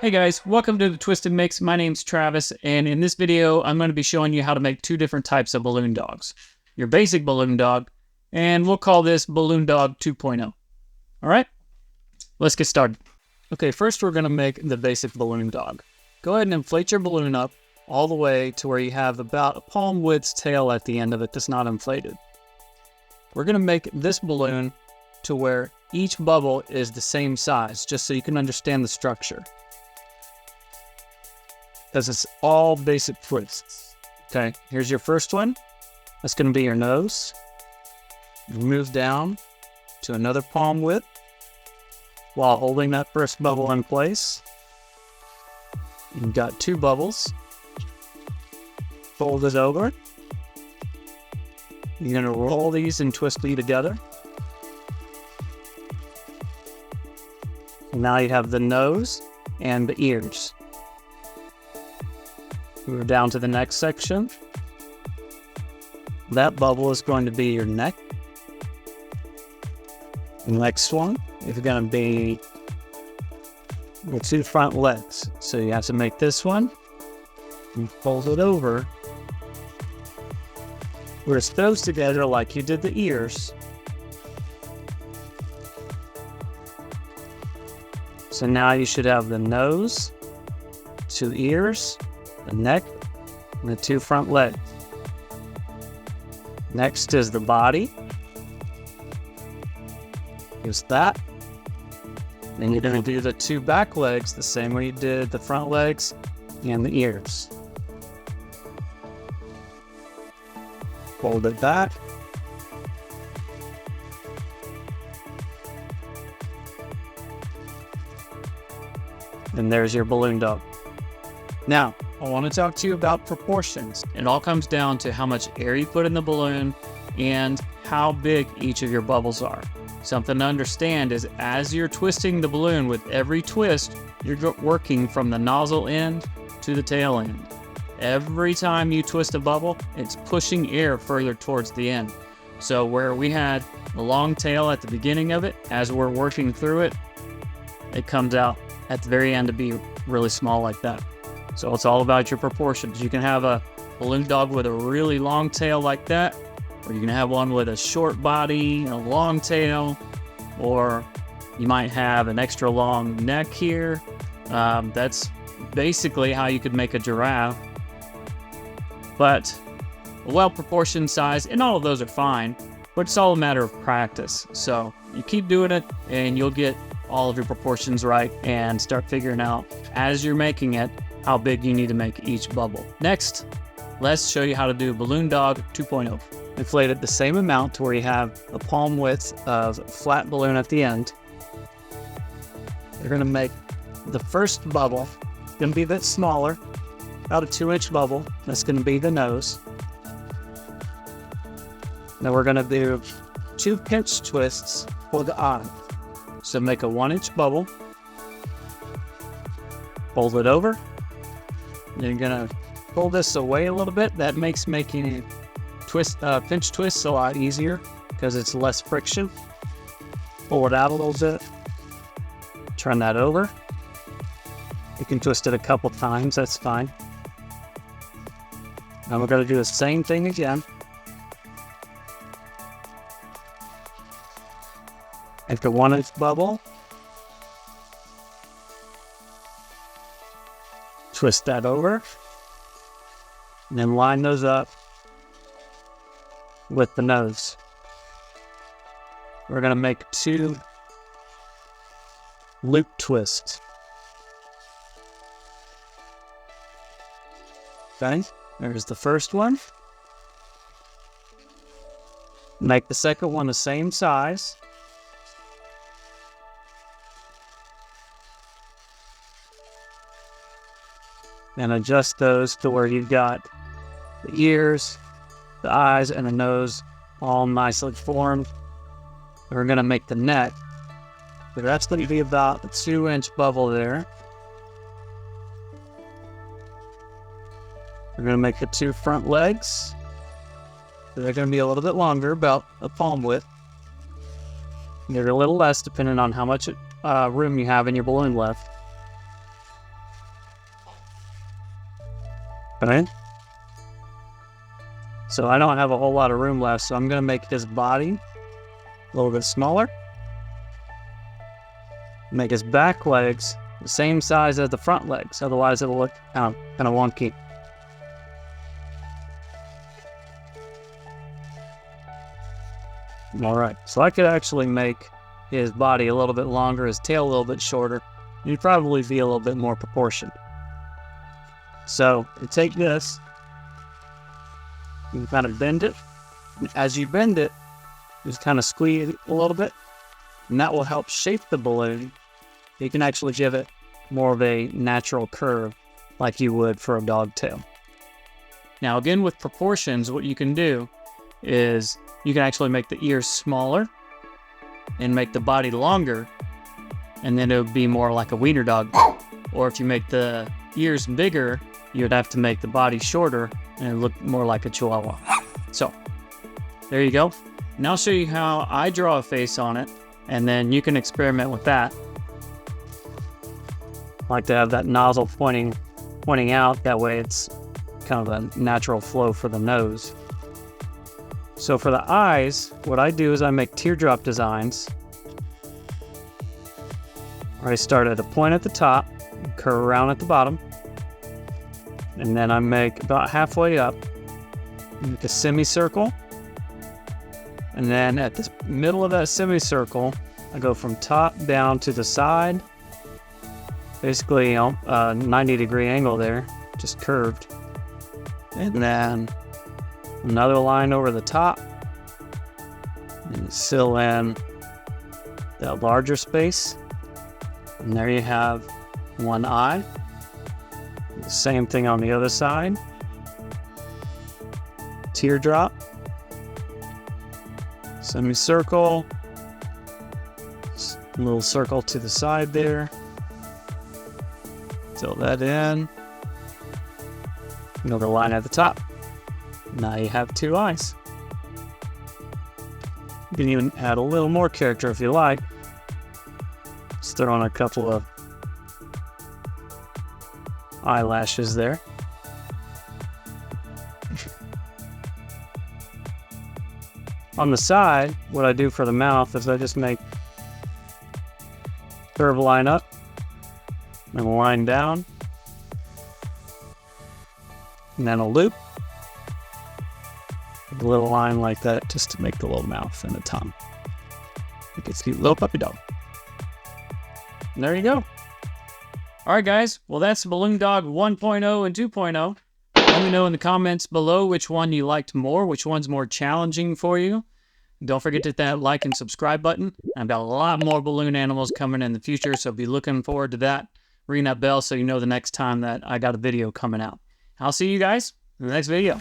Hey guys, welcome to the Twisted Mix. My name's Travis, and in this video, I'm going to be showing you how to make two different types of balloon dogs. Your basic balloon dog, and we'll call this Balloon Dog 2.0. All right, let's get started. Okay, first we're going to make the basic balloon dog. Go ahead and inflate your balloon up all the way to where you have about a palm width tail at the end of it that's not inflated. We're going to make this balloon to where each bubble is the same size, just so you can understand the structure. Because it's all basic twists. Okay, here's your first one. That's going to be your nose. Move down to another palm width while holding that first bubble in place. You've got two bubbles. Fold it over. You're going to roll these and twist them together. Now you have the nose and the ears. We're down to the next section. That bubble is going to be your neck. The next one is going to be the two front legs. So you have to make this one and fold it over. Twist those together like you did the ears. So now you should have the nose, two ears, the neck, and the two front legs. Next is the body. Use that. Then you're going to do the two back legs the same way you did the front legs and the ears. Fold it back. And there's your balloon dog. Now, I want to talk to you about proportions. It all comes down to how much air you put in the balloon and how big each of your bubbles are. Something to understand is as you're twisting the balloon, with every twist, you're working from the nozzle end to the tail end. Every time you twist a bubble, it's pushing air further towards the end. So where we had a long tail at the beginning of it, as we're working through it, it comes out at the very end to be really small like that. So it's all about your proportions. You can have a balloon dog with a really long tail like that, or you can have one with a short body and a long tail, or you might have an extra long neck here. That's basically how you could make a giraffe. But a well-proportioned size, and all of those are fine, but it's all a matter of practice. So you keep doing it and you'll get all of your proportions right and start figuring out as you're making it how big you need to make each bubble. Next, let's show you how to do Balloon Dog 2.0. Inflate it the same amount to where you have a palm width of flat balloon at the end. You're going to make the first bubble, going to be a bit smaller, about a 2-inch bubble. That's going to be the nose. Then we're going to do 2 pinch twists for the eye. So make a 1-inch bubble, fold it over. You're going to pull this away a little bit. That makes making pinch twists a lot easier because it's less friction. Pull it out a little bit. Turn that over. You can twist it a couple times, that's fine. Now we're going to do the same thing again. Make a 1-inch bubble. Twist that over. And then line those up with the nose. We're going to make 2 loop twists. Okay, there's the first one. Make the second one the same size. And adjust those to where you've got the ears, the eyes, and the nose all nicely formed. We're going to make the neck. So that's going to be about a 2-inch bubble there. We're going to make the 2 front legs. They're going to be a little bit longer, about a palm width. Maybe a little less depending on how much room you have in your balloon left. Okay. So I don't have a whole lot of room left, so I'm going to make his body a little bit smaller. Make his back legs the same size as the front legs, otherwise it'll look kind of wonky. Alright, so I could actually make his body a little bit longer, his tail a little bit shorter. He'd probably be a little bit more proportioned. So you take this, you kind of bend it. As you bend it, just kind of squeeze it a little bit, and that will help shape the balloon. You can actually give it more of a natural curve like you would for a dog tail. Now again, with proportions, what you can do is you can actually make the ears smaller and make the body longer, and then it would be more like a wiener dog. Or if you make the ears bigger, you'd have to make the body shorter and it look more like a Chihuahua. So there you go. Now I'll show you how I draw a face on it, and then you can experiment with that. I like to have that nozzle pointing out, that way it's kind of a natural flow for the nose. So for the eyes, what I do is I make teardrop designs. I start at a point at the top, curve around at the bottom, and then I make about halfway up, make a semicircle, and then at the middle of that semicircle, I go from top down to the side, basically, you know, a 90-degree angle there, just curved, and then another line over the top, and fill in that larger space, and there you have one eye. The same thing on the other side. Teardrop, semicircle, a little circle to the side there. Fill that in. Another line at the top. Now you have two eyes. You can even add a little more character if you like. Just throw on a couple of eyelashes there. On the side, what I do for the mouth is I just make curve line up and a line down, and then a loop. A little line like that just to make the little mouth and the tongue. Make it cute little puppy dog. And there you go. Alright guys, well that's Balloon Dog 1.0 and 2.0. Let me know in the comments below which one you liked more, which one's more challenging for you. Don't forget to hit that like and subscribe button. I've got a lot more balloon animals coming in the future, so be looking forward to that. Ring that bell so you know the next time that I got a video coming out. I'll see you guys in the next video.